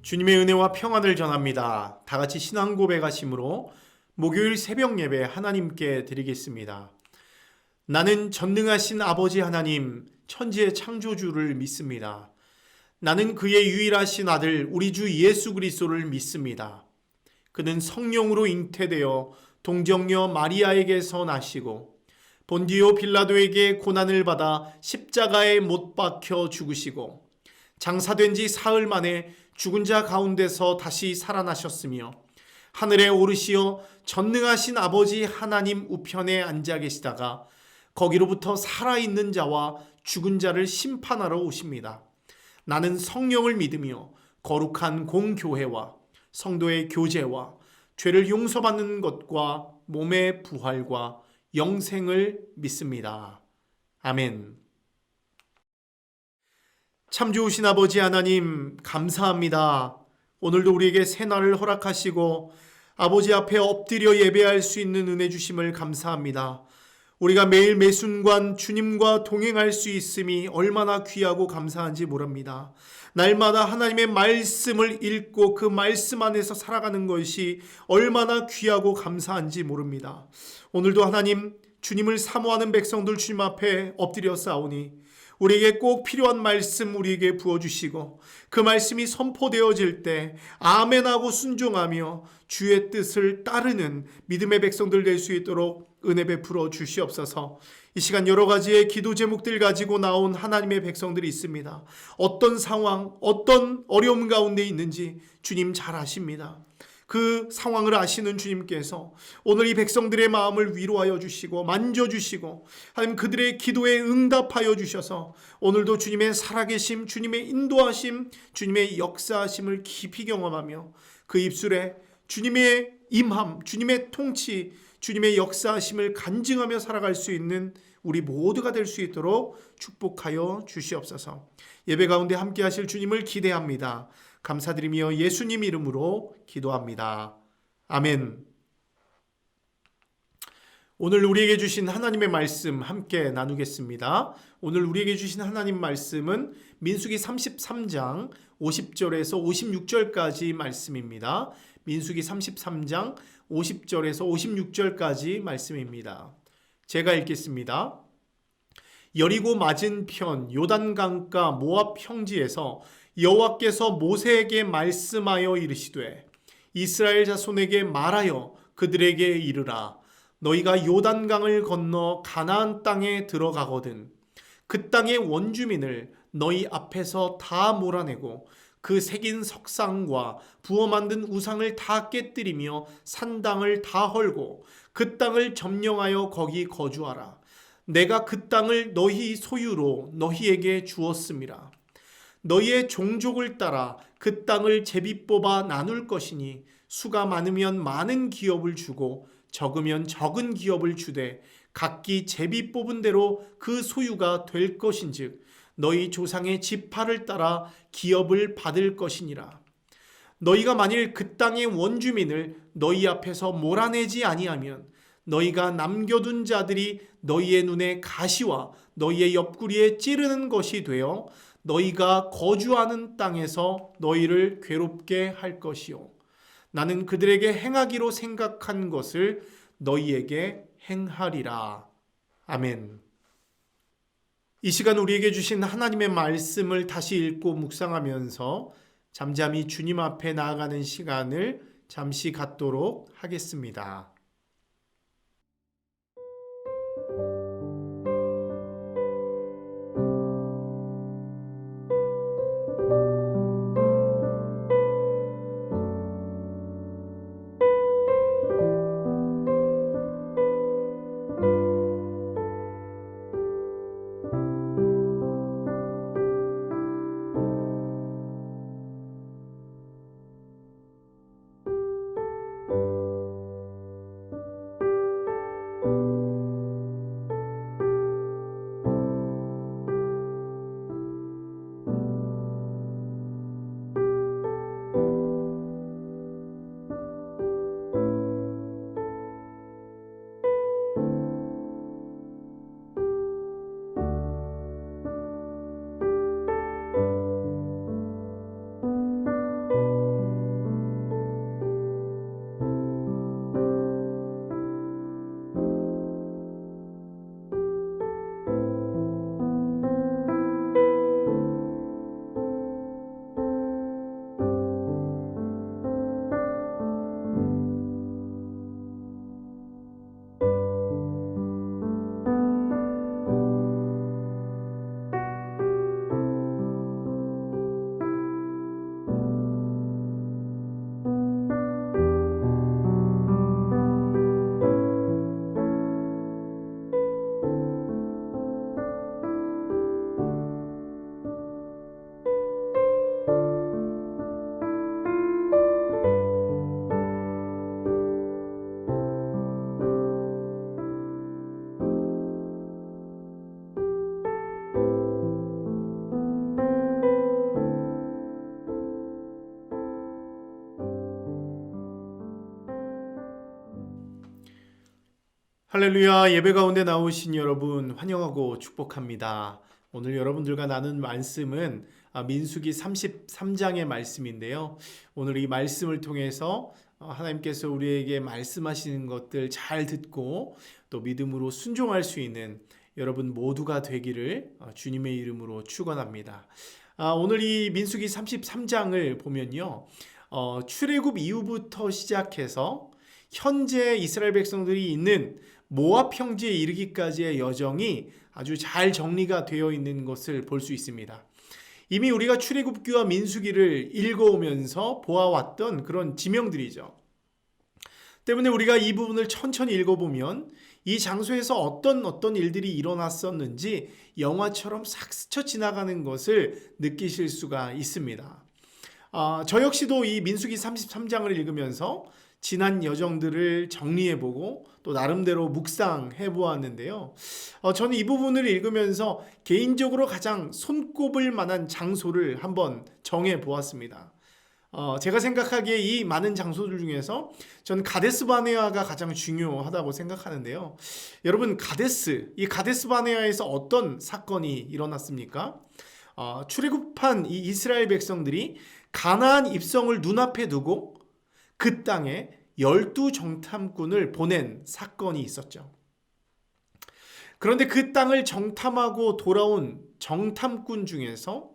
주님의 은혜와 평안을 전합니다. 다 같이 신앙 고백하심으로 목요일 새벽 예배 하나님께 드리겠습니다. 나는 전능하신 아버지 하나님, 천지의 창조주를 믿습니다. 나는 그의 유일하신 아들 우리 주 예수 그리스도를 믿습니다. 그는 성령으로 잉태되어 동정녀 마리아에게서 나시고 본디오 빌라도에게 고난을 받아 십자가에 못 박혀 죽으시고 장사된 지 사흘 만에 죽은 자 가운데서 다시 살아나셨으며 하늘에 오르시어 전능하신 아버지 하나님 우편에 앉아 계시다가 거기로부터 살아있는 자와 죽은 자를 심판하러 오십니다. 나는 성령을 믿으며 거룩한 공교회와 성도의 교제와 죄를 용서받는 것과 몸의 부활과 영생을 믿습니다. 아멘. 참 좋으신 아버지 하나님, 감사합니다. 오늘도 우리에게 새날을 허락하시고 아버지 앞에 엎드려 예배할 수 있는 은혜 주심을 감사합니다. 우리가 매일 매순간 주님과 동행할 수 있음이 얼마나 귀하고 감사한지 모릅니다. 날마다 하나님의 말씀을 읽고 그 말씀 안에서 살아가는 것이 얼마나 귀하고 감사한지 모릅니다. 오늘도 하나님, 주님을 사모하는 백성들 주님 앞에 엎드려 싸우니 우리에게 꼭 필요한 말씀 우리에게 부어주시고 그 말씀이 선포되어질 때 아멘하고 순종하며 주의 뜻을 따르는 믿음의 백성들 될 수 있도록 은혜 베풀어 주시옵소서. 이 시간 여러 가지의 기도 제목들 가지고 나온 하나님의 백성들이 있습니다. 어떤 상황, 어떤 어려움 가운데 있는지 주님 잘 아십니다. 그 상황을 아시는 주님께서 오늘 이 백성들의 마음을 위로하여 주시고 만져주시고 하나님 그들의 기도에 응답하여 주셔서 오늘도 주님의 살아계심, 주님의 인도하심, 주님의 역사하심을 깊이 경험하며 그 입술에 주님의 임함, 주님의 통치, 주님의 역사하심을 간증하며 살아갈 수 있는 우리 모두가 될 수 있도록 축복하여 주시옵소서. 예배 가운데 함께 하실 주님을 기대합니다. 감사드리며 예수님 이름으로 기도합니다. 아멘. 오늘 우리에게 주신 하나님의 말씀 함께 나누겠습니다. 오늘 우리에게 주신 하나님 말씀은 민수기 33장 50절에서 56절까지 말씀입니다. 민수기 33장 50절에서 56절까지 말씀입니다. 제가 읽겠습니다. 여리고 맞은편 요단강가 모압 평지에서 여호와께서 모세에게 말씀하여 이르시되 이스라엘 자손에게 말하여 그들에게 이르라. 너희가 요단강을 건너 가나안 땅에 들어가거든 그 땅의 원주민을 너희 앞에서 다 몰아내고 그 새긴 석상과 부어 만든 우상을 다 깨뜨리며 산당을 다 헐고 그 땅을 점령하여 거기 거주하라. 내가 그 땅을 너희 소유로 너희에게 주었음이라. 너희의 종족을 따라 그 땅을 제비 뽑아 나눌 것이니 수가 많으면 많은 기업을 주고 적으면 적은 기업을 주되 각기 제비 뽑은 대로 그 소유가 될 것인즉 너희 조상의 지파를 따라 기업을 받을 것이니라. 너희가 만일 그 땅의 원주민을 너희 앞에서 몰아내지 아니하면 너희가 남겨둔 자들이 너희의 눈에 가시와 너희의 옆구리에 찌르는 것이 되어 너희가 거주하는 땅에서 너희를 괴롭게 할 것이요 나는 그들에게 행하기로 생각한 것을 너희에게 행하리라. 아멘. 이 시간 우리에게 주신 하나님의 말씀을 다시 읽고 묵상하면서 잠잠히 주님 앞에 나아가는 시간을 잠시 갖도록 하겠습니다. 할렐루야. 예배 가운데 나오신 여러분 환영하고 축복합니다. 오늘 여러분들과 나눈 말씀은 민수기 33장의 말씀인데요. 오늘 이 말씀을 통해서 하나님께서 우리에게 말씀하시는 것들 잘 듣고 또 믿음으로 순종할 수 있는 여러분 모두가 되기를 주님의 이름으로 축원합니다. 오늘 이 민수기 33장을 보면요. 출애굽 이후부터 시작해서 현재 이스라엘 백성들이 있는 모압 평지에 이르기까지의 여정이 아주 잘 정리가 되어 있는 것을 볼 수 있습니다. 이미 우리가 출애굽기와 민수기를 읽어오면서 보아왔던 그런 지명들이죠. 때문에 우리가 이 부분을 천천히 읽어보면 이 장소에서 어떤 일들이 일어났었는지 영화처럼 싹 스쳐 지나가는 것을 느끼실 수가 있습니다. 저 역시도 이 민수기 33장을 읽으면서 지난 여정들을 정리해보고 또 나름대로 묵상해보았는데요. 저는 이 부분을 읽으면서 개인적으로 가장 손꼽을 만한 장소를 한번 정해보았습니다. 제가 생각하기에 이 많은 장소들 중에서 저는 가데스 바네아가 가장 중요하다고 생각하는데요. 여러분, 이 가데스 바네아에서 어떤 사건이 일어났습니까? 출애굽한 이 이스라엘 백성들이 가나안 입성을 눈앞에 두고 그 땅에 12정탐꾼을 보낸 사건이 있었죠. 그런데 그 땅을 정탐하고 돌아온 정탐꾼 중에서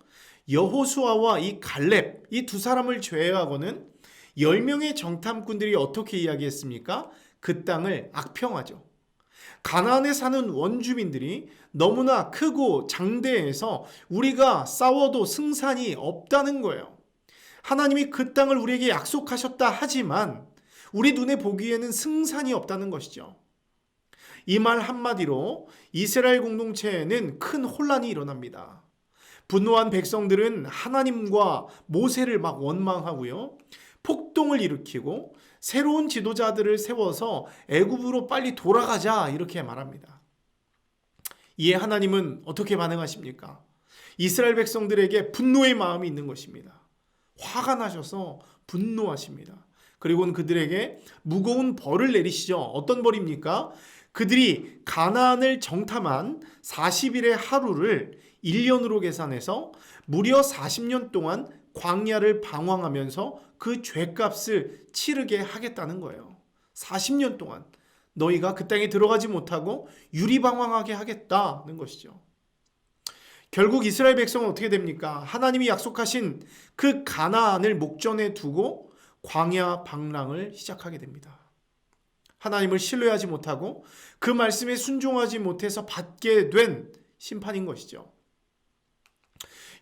여호수아와 이 갈렙, 이 두 사람을 제외하고는 10명의 정탐꾼들이 어떻게 이야기했습니까? 그 땅을 악평하죠. 가나안에 사는 원주민들이 너무나 크고 장대해서 우리가 싸워도 승산이 없다는 거예요. 하나님이 그 땅을 우리에게 약속하셨다 하지만 우리 눈에 보기에는 승산이 없다는 것이죠. 이 말 한마디로 이스라엘 공동체에는 큰 혼란이 일어납니다. 분노한 백성들은 하나님과 모세를 막 원망하고요. 폭동을 일으키고 새로운 지도자들을 세워서 애굽으로 빨리 돌아가자 이렇게 말합니다. 이에 하나님은 어떻게 반응하십니까? 이스라엘 백성들에게 분노의 마음이 있는 것입니다. 화가 나셔서 분노하십니다. 그리고는 그들에게 무거운 벌을 내리시죠. 어떤 벌입니까? 그들이 가나안을 정탐한 40일의 하루를 1년으로 계산해서 무려 40년 동안 광야를 방황하면서 그 죄값을 치르게 하겠다는 거예요. 40년 동안 너희가 그 땅에 들어가지 못하고 유리방황하게 하겠다는 것이죠. 결국 이스라엘 백성은 어떻게 됩니까? 하나님이 약속하신 그 가나안을 목전에 두고 광야 방랑을 시작하게 됩니다. 하나님을 신뢰하지 못하고 그 말씀에 순종하지 못해서 받게 된 심판인 것이죠.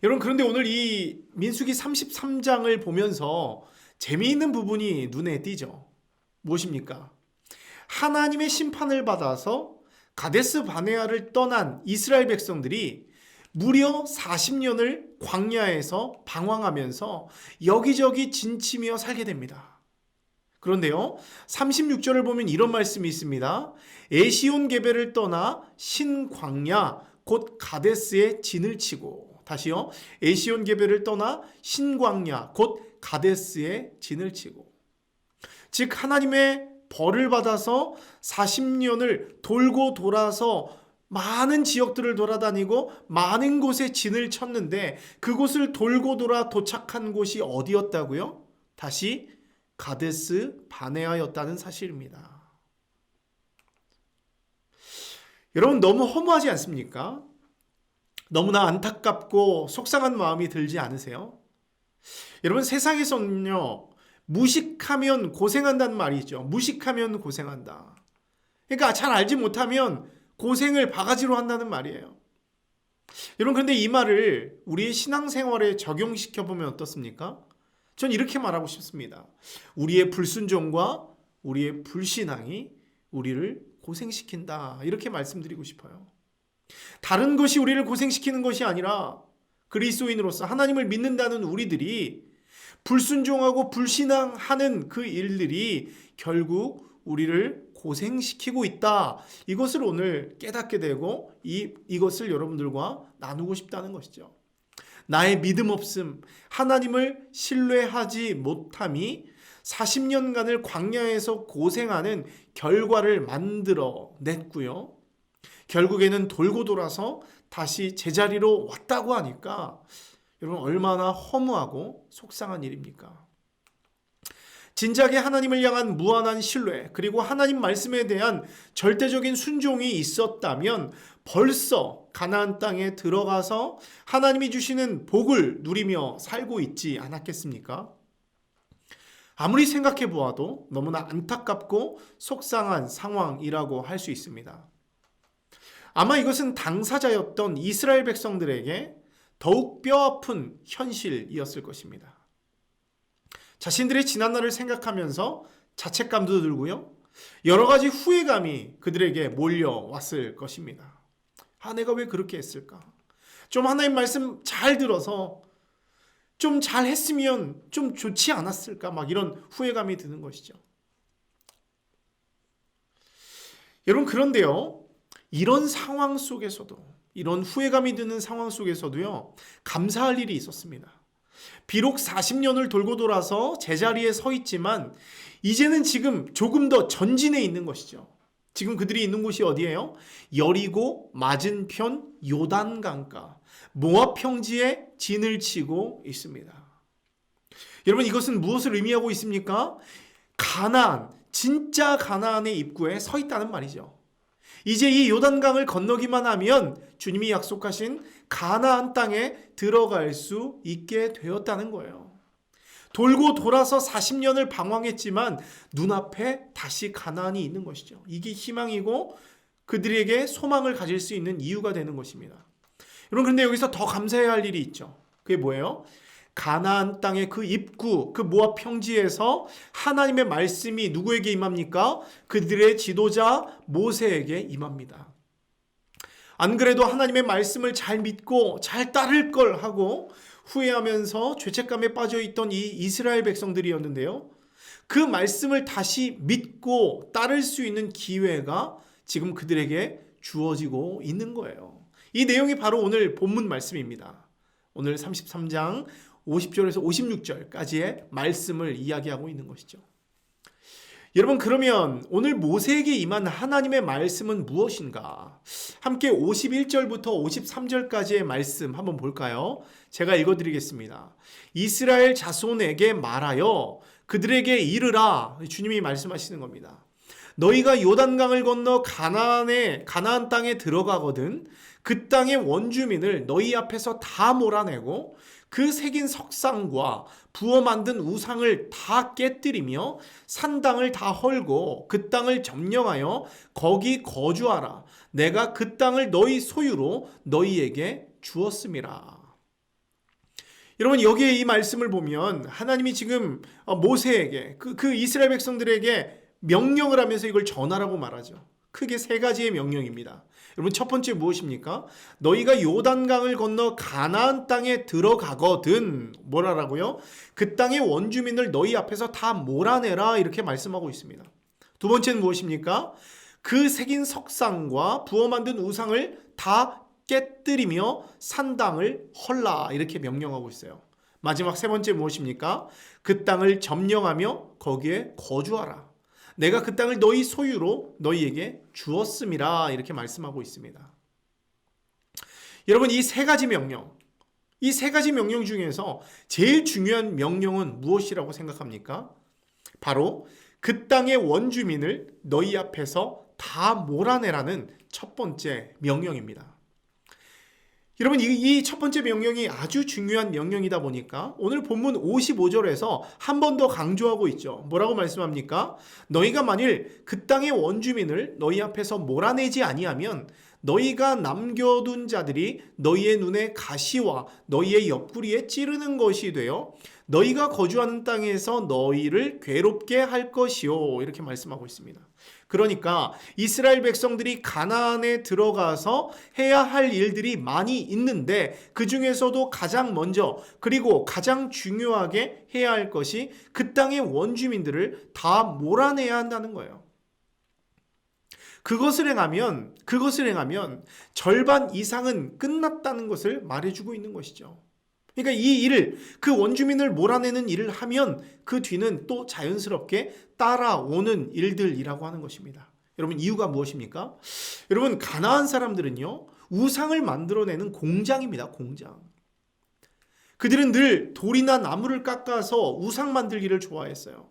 여러분, 그런데 오늘 이 민수기 33장을 보면서 재미있는 부분이 눈에 띄죠. 무엇입니까? 하나님의 심판을 받아서 가데스 바네아를 떠난 이스라엘 백성들이 무려 40년을 광야에서 방황하면서 여기저기 진치며 살게 됩니다. 그런데요, 36절을 보면 이런 말씀이 있습니다. 에시온 게벨을 떠나 신광야 곧 가데스에 진을 치고, 다시요, 에시온 게벨을 떠나 신광야 곧 가데스에 진을 치고, 즉 하나님의 벌을 받아서 40년을 돌고 돌아서 많은 지역들을 돌아다니고 많은 곳에 진을 쳤는데 그곳을 돌고 돌아 도착한 곳이 어디였다고요? 다시 가데스 바네아였다는 사실입니다. 여러분, 너무 허무하지 않습니까? 너무나 안타깝고 속상한 마음이 들지 않으세요? 여러분, 세상에서는요, 무식하면 고생한다는 말이 있죠. 무식하면 고생한다. 그러니까 잘 알지 못하면 고생을 바가지로 한다는 말이에요. 여러분, 그런데 이 말을 우리의 신앙생활에 적용시켜 보면 어떻습니까? 전 이렇게 말하고 싶습니다. 우리의 불순종과 우리의 불신앙이 우리를 고생시킨다. 이렇게 말씀드리고 싶어요. 다른 것이 우리를 고생시키는 것이 아니라 그리스도인으로서 하나님을 믿는다는 우리들이 불순종하고 불신앙하는 그 일들이 결국 우리를 고생시키고 있다. 이것을 오늘 깨닫게 되고 이것을 여러분들과 나누고 싶다는 것이죠. 나의 믿음 없음, 하나님을 신뢰하지 못함이 40년간을 광야에서 고생하는 결과를 만들어 냈고요. 결국에는 돌고 돌아서 다시 제자리로 왔다고 하니까 여러분 얼마나 허무하고 속상한 일입니까? 진작에 하나님을 향한 무한한 신뢰, 그리고 하나님 말씀에 대한 절대적인 순종이 있었다면 벌써 가나안 땅에 들어가서 하나님이 주시는 복을 누리며 살고 있지 않았겠습니까? 아무리 생각해 보아도 너무나 안타깝고 속상한 상황이라고 할 수 있습니다. 아마 이것은 당사자였던 이스라엘 백성들에게 더욱 뼈아픈 현실이었을 것입니다. 자신들의 지난날을 생각하면서 자책감도 들고요. 여러 가지 후회감이 그들에게 몰려왔을 것입니다. 내가 왜 그렇게 했을까? 좀 하나님 말씀 잘 들어서 좀 잘 했으면 좀 좋지 않았을까? 막 이런 후회감이 드는 것이죠. 여러분, 그런데요. 이런 상황 속에서도, 이런 후회감이 드는 상황 속에서도요. 감사할 일이 있었습니다. 비록 40년을 돌고 돌아서 제자리에 서 있지만 이제는 지금 조금 더 전진해 있는 것이죠. 지금 그들이 있는 곳이 어디예요? 여리고 맞은편 요단강가 모압 평지에 진을 치고 있습니다. 여러분, 이것은 무엇을 의미하고 있습니까? 가나안, 진짜 가나안의 입구에 서 있다는 말이죠. 이제 이 요단강을 건너기만 하면 주님이 약속하신 가나안 땅에 들어갈 수 있게 되었다는 거예요. 돌고 돌아서 40년을 방황했지만 눈앞에 다시 가나안이 있는 것이죠. 이게 희망이고 그들에게 소망을 가질 수 있는 이유가 되는 것입니다. 여러분, 그런데 여기서 더 감사해야 할 일이 있죠. 그게 뭐예요? 가나안 땅의 그 입구, 그 모압 평지에서 하나님의 말씀이 누구에게 임합니까? 그들의 지도자 모세에게 임합니다. 안 그래도 하나님의 말씀을 잘 믿고 잘 따를 걸 하고 후회하면서 죄책감에 빠져 있던 이 이스라엘 백성들이었는데요. 그 말씀을 다시 믿고 따를 수 있는 기회가 지금 그들에게 주어지고 있는 거예요. 이 내용이 바로 오늘 본문 말씀입니다. 오늘 33장 50절에서 56절까지의 말씀을 이야기하고 있는 것이죠. 여러분, 그러면 오늘 모세에게 임한 하나님의 말씀은 무엇인가? 함께 51절부터 53절까지의 말씀 한번 볼까요? 제가 읽어드리겠습니다. 이스라엘 자손에게 말하여 그들에게 이르라. 주님이 말씀하시는 겁니다. 너희가 요단강을 건너 가나안 땅에 들어가거든 그 땅의 원주민을 너희 앞에서 다 몰아내고 그 새긴 석상과 부어 만든 우상을 다 깨뜨리며 산당을 다 헐고 그 땅을 점령하여 거기 거주하라. 내가 그 땅을 너희 소유로 너희에게 주었음이라. 여러분, 여기에 이 말씀을 보면 하나님이 지금 모세에게 그 이스라엘 백성들에게 명령을 하면서 이걸 전하라고 말하죠. 크게 세 가지의 명령입니다. 여러분, 첫 번째 무엇입니까? 너희가 요단강을 건너 가나안 땅에 들어가거든 뭐라라고요? 그 땅의 원주민을 너희 앞에서 다 몰아내라 이렇게 말씀하고 있습니다. 두 번째는 무엇입니까? 그 새긴 석상과 부어 만든 우상을 다 깨뜨리며 산당을 헐라 이렇게 명령하고 있어요. 마지막 세 번째 무엇입니까? 그 땅을 점령하며 거기에 거주하라. 내가 그 땅을 너희 소유로 너희에게 주었음이라 이렇게 말씀하고 있습니다. 여러분, 이 세 가지 명령, 이 세 가지 명령 중에서 제일 중요한 명령은 무엇이라고 생각합니까? 바로 그 땅의 원주민을 너희 앞에서 다 몰아내라는 첫 번째 명령입니다. 여러분, 이 첫 번째 명령이 아주 중요한 명령이다 보니까 오늘 본문 55절에서 한 번 더 강조하고 있죠. 뭐라고 말씀합니까? 너희가 만일 그 땅의 원주민을 너희 앞에서 몰아내지 아니하면 너희가 남겨둔 자들이 너희의 눈에 가시와 너희의 옆구리에 찌르는 것이 되어 너희가 거주하는 땅에서 너희를 괴롭게 할 것이요 이렇게 말씀하고 있습니다. 그러니까 이스라엘 백성들이 가나안에 들어가서 해야 할 일들이 많이 있는데 그 중에서도 가장 먼저 그리고 가장 중요하게 해야 할 것이 그 땅의 원주민들을 다 몰아내야 한다는 거예요. 그것을 행하면 절반 이상은 끝났다는 것을 말해주고 있는 것이죠. 그러니까 이 일을, 그 원주민을 몰아내는 일을 하면 그 뒤는 또 자연스럽게 따라오는 일들이라고 하는 것입니다. 여러분, 이유가 무엇입니까? 여러분, 가나안 사람들은요, 우상을 만들어내는 공장입니다. 공장. 그들은 늘 돌이나 나무를 깎아서 우상 만들기를 좋아했어요.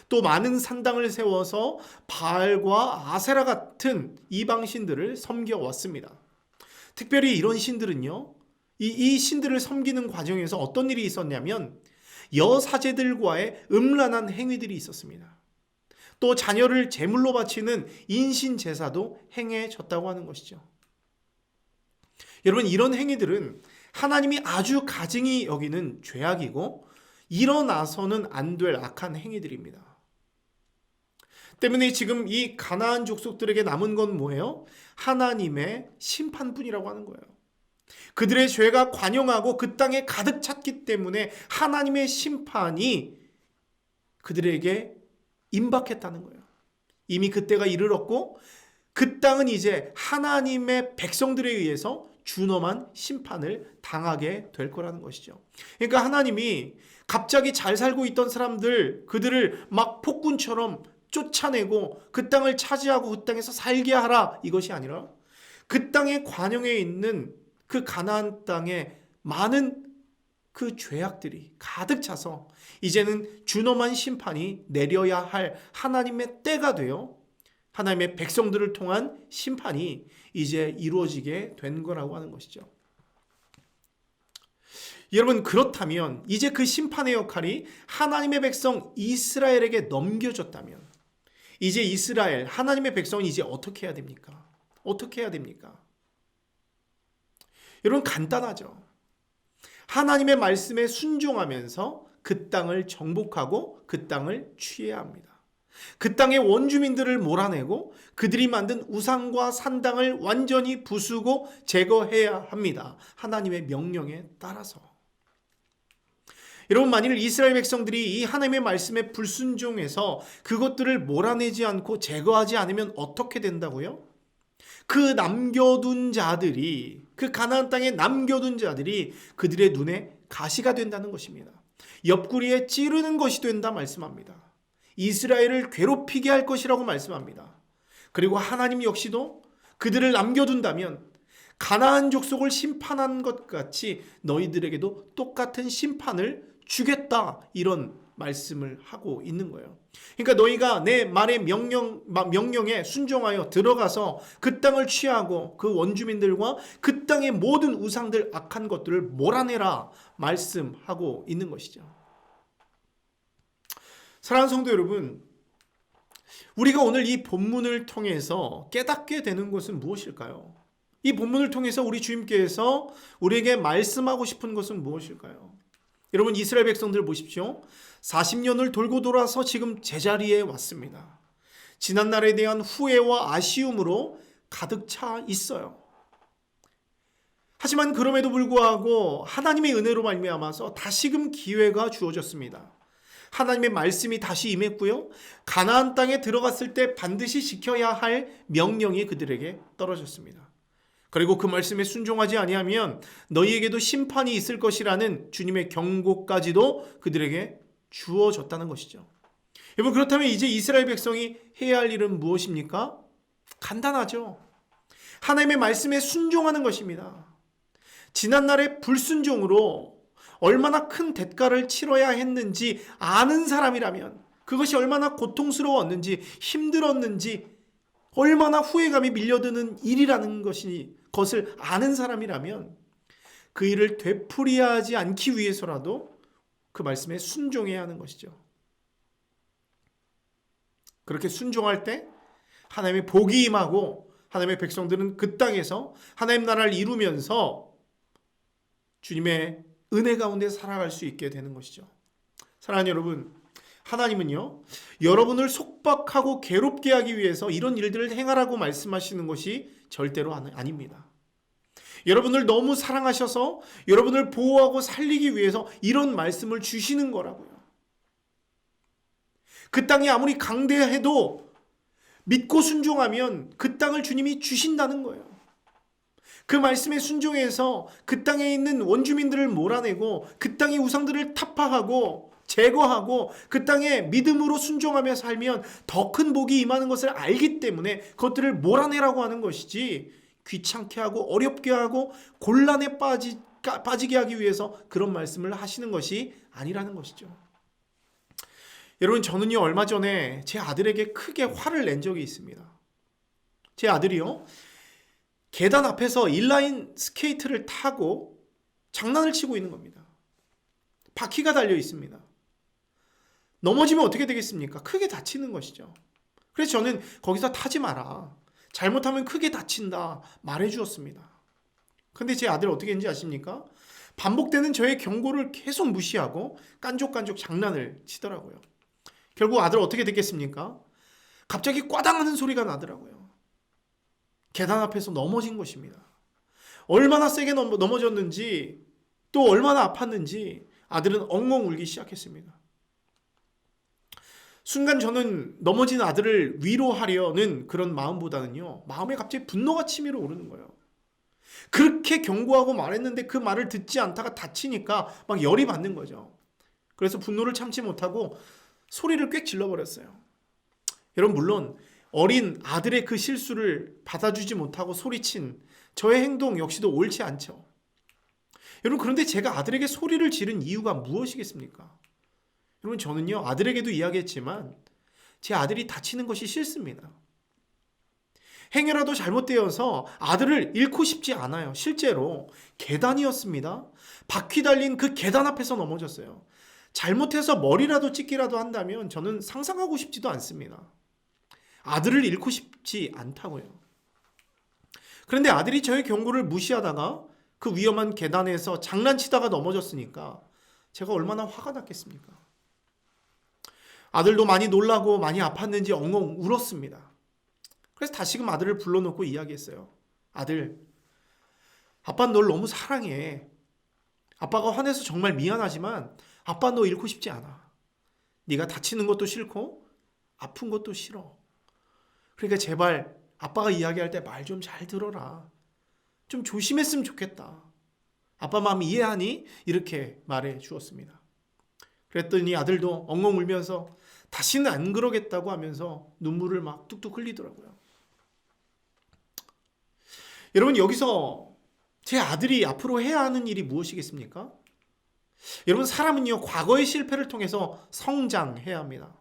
또 많은 산당을 세워서 바알과 아세라 같은 이방 신들을 섬겨왔습니다. 특별히 이런 신들은요, 이 신들을 섬기는 과정에서 어떤 일이 있었냐면 여사제들과의 음란한 행위들이 있었습니다. 또 자녀를 제물로 바치는 인신 제사도 행해졌다고 하는 것이죠. 여러분, 이런 행위들은 하나님이 아주 가증히 여기는 죄악이고 일어나서는 안 될 악한 행위들입니다. 때문에 지금 이 가나안 족속들에게 남은 건 뭐예요? 하나님의 심판뿐이라고 하는 거예요. 그들의 죄가 관영하고 그 땅에 가득 찼기 때문에 하나님의 심판이 그들에게 임박했다는 거예요. 이미 그때가 이르렀고 그 땅은 이제 하나님의 백성들에 의해서 준엄한 심판을 당하게 될 거라는 것이죠. 그러니까 하나님이 갑자기 잘 살고 있던 사람들, 그들을 막 폭군처럼 쫓아내고 그 땅을 차지하고 그 땅에서 살게 하라, 이것이 아니라 그 땅의 관영에 있는 그 가나안 땅에 많은 그 죄악들이 가득 차서 이제는 준엄한 심판이 내려야 할 하나님의 때가 되어 하나님의 백성들을 통한 심판이 이제 이루어지게 된 거라고 하는 것이죠. 여러분, 그렇다면 이제 그 심판의 역할이 하나님의 백성 이스라엘에게 넘겨졌다면 이제 이스라엘, 하나님의 백성은 이제 어떻게 해야 됩니까? 어떻게 해야 됩니까? 여러분, 간단하죠. 하나님의 말씀에 순종하면서 그 땅을 정복하고 그 땅을 취해야 합니다. 그 땅의 원주민들을 몰아내고 그들이 만든 우상과 산당을 완전히 부수고 제거해야 합니다. 하나님의 명령에 따라서. 여러분, 만일 이스라엘 백성들이 이 하나님의 말씀에 불순종해서 그것들을 몰아내지 않고 제거하지 않으면 어떻게 된다고요? 그 남겨둔 자들이, 그 가나안 땅에 남겨둔 자들이 그들의 눈에 가시가 된다는 것입니다. 옆구리에 찌르는 것이 된다 말씀합니다. 이스라엘을 괴롭히게 할 것이라고 말씀합니다. 그리고 하나님 역시도 그들을 남겨둔다면 가나안 족속을 심판한 것 같이 너희들에게도 똑같은 심판을 주겠다, 이런 말씀을 하고 있는 거예요. 그러니까 너희가 내 말의 명령에 순종하여 들어가서 그 땅을 취하고 그 원주민들과 그 땅의 모든 우상들, 악한 것들을 몰아내라 말씀하고 있는 것이죠. 사랑하는 성도 여러분, 우리가 오늘 이 본문을 통해서 깨닫게 되는 것은 무엇일까요? 이 본문을 통해서 우리 주님께서 우리에게 말씀하고 싶은 것은 무엇일까요? 여러분, 이스라엘 백성들 보십시오. 40년을 돌고 돌아서 지금 제자리에 왔습니다. 지난날에 대한 후회와 아쉬움으로 가득 차 있어요. 하지만 그럼에도 불구하고 하나님의 은혜로 말미암아서 다시금 기회가 주어졌습니다. 하나님의 말씀이 다시 임했고요. 가나안 땅에 들어갔을 때 반드시 지켜야 할 명령이 그들에게 떨어졌습니다. 그리고 그 말씀에 순종하지 아니하면 너희에게도 심판이 있을 것이라는 주님의 경고까지도 그들에게 주어졌다는 것이죠. 여러분, 그렇다면 이제 이스라엘 백성이 해야 할 일은 무엇입니까? 간단하죠. 하나님의 말씀에 순종하는 것입니다. 지난날의 불순종으로 얼마나 큰 대가를 치러야 했는지 아는 사람이라면, 그것이 얼마나 고통스러웠는지 힘들었는지 얼마나 후회감이 밀려드는 일이라는 것을 아는 사람이라면 그 일을 되풀이하지 않기 위해서라도 그 말씀에 순종해야 하는 것이죠. 그렇게 순종할 때 하나님의 복이 임하고 하나님의 백성들은 그 땅에서 하나님 나라를 이루면서 주님의 은혜 가운데 살아갈 수 있게 되는 것이죠. 사랑하는 여러분, 하나님은요, 여러분을 속박하고 괴롭게 하기 위해서 이런 일들을 행하라고 말씀하시는 것이 절대로 아닙니다. 여러분을 너무 사랑하셔서 여러분을 보호하고 살리기 위해서 이런 말씀을 주시는 거라고요. 그 땅이 아무리 강대해도 믿고 순종하면 그 땅을 주님이 주신다는 거예요. 그 말씀에 순종해서 그 땅에 있는 원주민들을 몰아내고 그 땅의 우상들을 타파하고 제거하고 그 땅에 믿음으로 순종하며 살면 더 큰 복이 임하는 것을 알기 때문에 그것들을 몰아내라고 하는 것이지, 귀찮게 하고 어렵게 하고 곤란에 빠지게 하기 위해서 그런 말씀을 하시는 것이 아니라는 것이죠. 여러분, 저는요 얼마 전에 제 아들에게 크게 화를 낸 적이 있습니다. 제 아들이요 계단 앞에서 인라인 스케이트를 타고 장난을 치고 있는 겁니다. 바퀴가 달려 있습니다. 넘어지면 어떻게 되겠습니까? 크게 다치는 것이죠. 그래서 저는 거기서 타지 마라, 잘못하면 크게 다친다 말해 주었습니다. 근데 제 아들 어떻게 했는지 아십니까? 반복되는 저의 경고를 계속 무시하고 깐족깐족 장난을 치더라고요. 결국 아들 어떻게 됐겠습니까? 갑자기 꽈당하는 소리가 나더라고요. 계단 앞에서 넘어진 것입니다. 얼마나 세게 넘어졌는지 또 얼마나 아팠는지 아들은 엉엉 울기 시작했습니다. 순간 저는 넘어진 아들을 위로하려는 그런 마음보다는요, 마음에 갑자기 분노가 치밀어 오르는 거예요. 그렇게 경고하고 말했는데 그 말을 듣지 않다가 다치니까 막 열이 받는 거죠. 그래서 분노를 참지 못하고 소리를 꽥 질러버렸어요. 여러분, 물론 어린 아들의 그 실수를 받아주지 못하고 소리친 저의 행동 역시도 옳지 않죠. 여러분, 그런데 제가 아들에게 소리를 지른 이유가 무엇이겠습니까? 여러분, 저는요 아들에게도 이야기했지만 제 아들이 다치는 것이 싫습니다. 행여라도 잘못되어서 아들을 잃고 싶지 않아요. 실제로 계단이었습니다. 바퀴 달린 그 계단 앞에서 넘어졌어요. 잘못해서 머리라도 찍기라도 한다면 저는 상상하고 싶지도 않습니다. 아들을 잃고 싶지 않다고요. 그런데 아들이 저의 경고를 무시하다가 그 위험한 계단에서 장난치다가 넘어졌으니까 제가 얼마나 화가 났겠습니까? 아들도 많이 놀라고 많이 아팠는지 엉엉 울었습니다. 그래서 다시금 아들을 불러놓고 이야기했어요. 아들, 아빠는 널 너무 사랑해. 아빠가 화내서 정말 미안하지만 아빠 너 잃고 싶지 않아. 네가 다치는 것도 싫고 아픈 것도 싫어. 그러니까 제발 아빠가 이야기할 때 말 좀 잘 들어라. 좀 조심했으면 좋겠다. 아빠 마음 이해하니? 이렇게 말해 주었습니다. 그랬더니 아들도 엉엉 울면서 다시는 안 그러겠다고 하면서 눈물을 막 뚝뚝 흘리더라고요. 여러분, 여기서 제 아들이 앞으로 해야 하는 일이 무엇이겠습니까? 여러분, 사람은요 과거의 실패를 통해서 성장해야 합니다.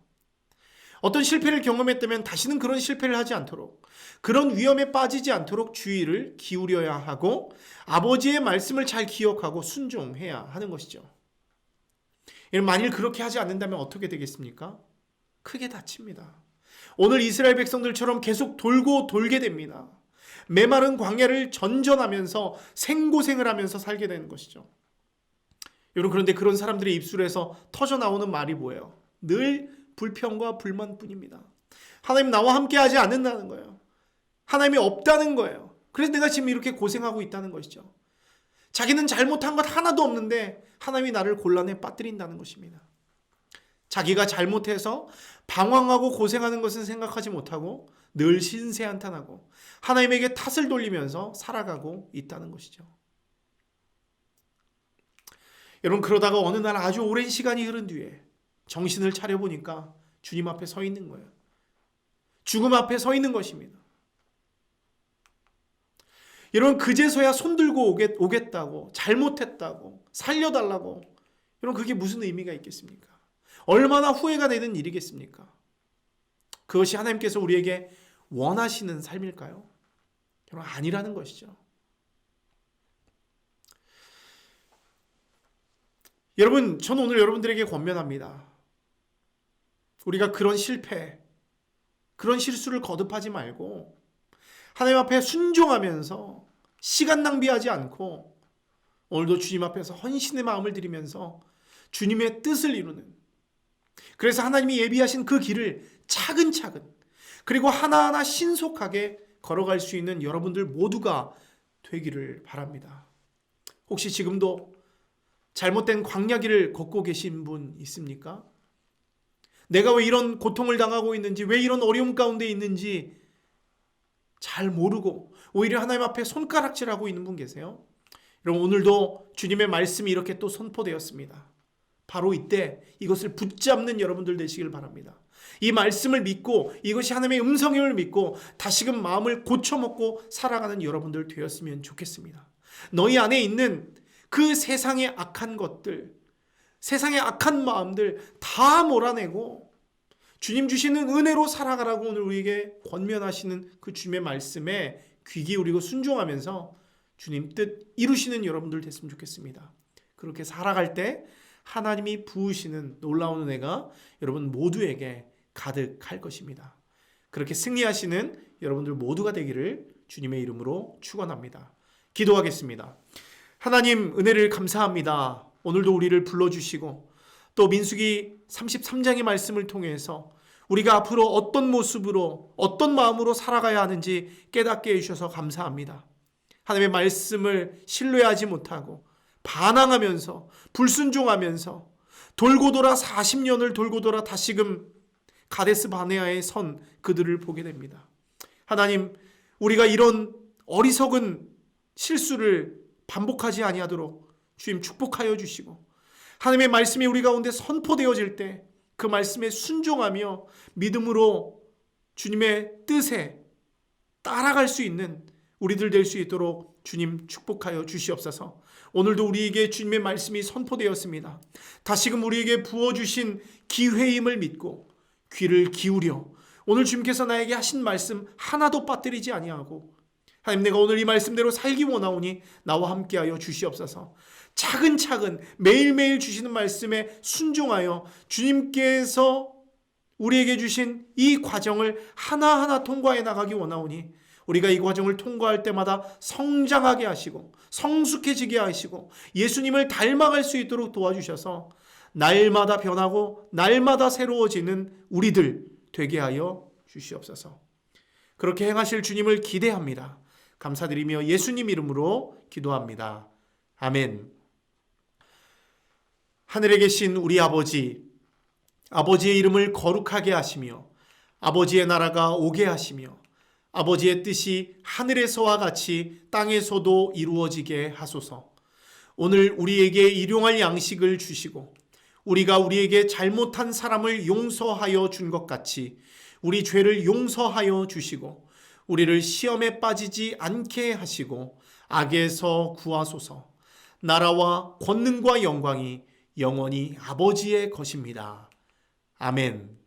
어떤 실패를 경험했다면 다시는 그런 실패를 하지 않도록, 그런 위험에 빠지지 않도록 주의를 기울여야 하고 아버지의 말씀을 잘 기억하고 순종해야 하는 것이죠. 만일 그렇게 하지 않는다면 어떻게 되겠습니까? 크게 다칩니다. 오늘 이스라엘 백성들처럼 계속 돌고 돌게 됩니다. 메마른 광야를 전전하면서 생고생을 하면서 살게 되는 것이죠. 여러분, 그런데 그런 사람들의 입술에서 터져나오는 말이 뭐예요? 늘 불평과 불만뿐입니다. 하나님 나와 함께 하지 않는다는 거예요. 하나님이 없다는 거예요. 그래서 내가 지금 이렇게 고생하고 있다는 것이죠. 자기는 잘못한 것 하나도 없는데 하나님이 나를 곤란에 빠뜨린다는 것입니다. 자기가 잘못해서 방황하고 고생하는 것은 생각하지 못하고 늘 신세한탄하고 하나님에게 탓을 돌리면서 살아가고 있다는 것이죠. 여러분, 그러다가 어느 날 아주 오랜 시간이 흐른 뒤에 정신을 차려보니까 주님 앞에 서 있는 거예요. 죽음 앞에 서 있는 것입니다. 여러분, 그제서야 손들고 오겠다고, 잘못했다고, 살려달라고, 여러분 그게 무슨 의미가 있겠습니까? 얼마나 후회가 되는 일이겠습니까? 그것이 하나님께서 우리에게 원하시는 삶일까요? 여러분, 아니라는 것이죠. 여러분, 저는 오늘 여러분들에게 권면합니다. 우리가 그런 실패, 그런 실수를 거듭하지 말고 하나님 앞에 순종하면서 시간 낭비하지 않고 오늘도 주님 앞에서 헌신의 마음을 드리면서 주님의 뜻을 이루는, 그래서 하나님이 예비하신 그 길을 차근차근 그리고 하나하나 신속하게 걸어갈 수 있는 여러분들 모두가 되기를 바랍니다. 혹시 지금도 잘못된 광야길을 걷고 계신 분 있습니까? 내가 왜 이런 고통을 당하고 있는지, 왜 이런 어려움 가운데 있는지 잘 모르고 오히려 하나님 앞에 손가락질하고 있는 분 계세요? 여러분, 오늘도 주님의 말씀이 이렇게 또 선포되었습니다. 바로 이때 이것을 붙잡는 여러분들 되시길 바랍니다. 이 말씀을 믿고 이것이 하나님의 음성임을 믿고 다시금 마음을 고쳐먹고 살아가는 여러분들 되었으면 좋겠습니다. 너희 안에 있는 그 세상의 악한 것들, 세상의 악한 마음들 다 몰아내고 주님 주시는 은혜로 살아가라고 오늘 우리에게 권면하시는 그 주님의 말씀에 귀 기울이고 순종하면서 주님 뜻 이루시는 여러분들 됐으면 좋겠습니다. 그렇게 살아갈 때 하나님이 부으시는 놀라운 은혜가 여러분 모두에게 가득할 것입니다. 그렇게 승리하시는 여러분들 모두가 되기를 주님의 이름으로 축원합니다. 기도하겠습니다. 하나님, 은혜를 감사합니다. 오늘도 우리를 불러주시고 또 민수기 33장의 말씀을 통해서 우리가 앞으로 어떤 모습으로 어떤 마음으로 살아가야 하는지 깨닫게 해주셔서 감사합니다. 하나님의 말씀을 신뢰하지 못하고 반항하면서 불순종하면서 돌고 돌아 40년을 돌고 돌아 다시금 가데스 바네아에 선 그들을 보게 됩니다. 하나님, 우리가 이런 어리석은 실수를 반복하지 아니하도록 주님 축복하여 주시고 하나님의 말씀이 우리 가운데 선포되어질 때 그 말씀에 순종하며 믿음으로 주님의 뜻에 따라갈 수 있는 우리들 될 수 있도록 주님 축복하여 주시옵소서. 오늘도 우리에게 주님의 말씀이 선포되었습니다. 다시금 우리에게 부어주신 기회임을 믿고 귀를 기울여 오늘 주님께서 나에게 하신 말씀 하나도 빠뜨리지 아니하고 하나님, 내가 오늘 이 말씀대로 살기 원하오니 나와 함께하여 주시옵소서. 차근차근 매일매일 주시는 말씀에 순종하여 주님께서 우리에게 주신 이 과정을 하나하나 통과해 나가기 원하오니 우리가 이 과정을 통과할 때마다 성장하게 하시고 성숙해지게 하시고 예수님을 닮아갈 수 있도록 도와주셔서 날마다 변하고 날마다 새로워지는 우리들 되게 하여 주시옵소서. 그렇게 행하실 주님을 기대합니다. 감사드리며 예수님 이름으로 기도합니다. 아멘. 하늘에 계신 우리 아버지, 아버지의 이름을 거룩하게 하시며 아버지의 나라가 오게 하시며 아버지의 뜻이 하늘에서와 같이 땅에서도 이루어지게 하소서. 오늘 우리에게 일용할 양식을 주시고 우리가 우리에게 잘못한 사람을 용서하여 준 것 같이 우리 죄를 용서하여 주시고 우리를 시험에 빠지지 않게 하시고 악에서 구하소서. 나라와 권능과 영광이 영원히 아버지의 것입니다. 아멘.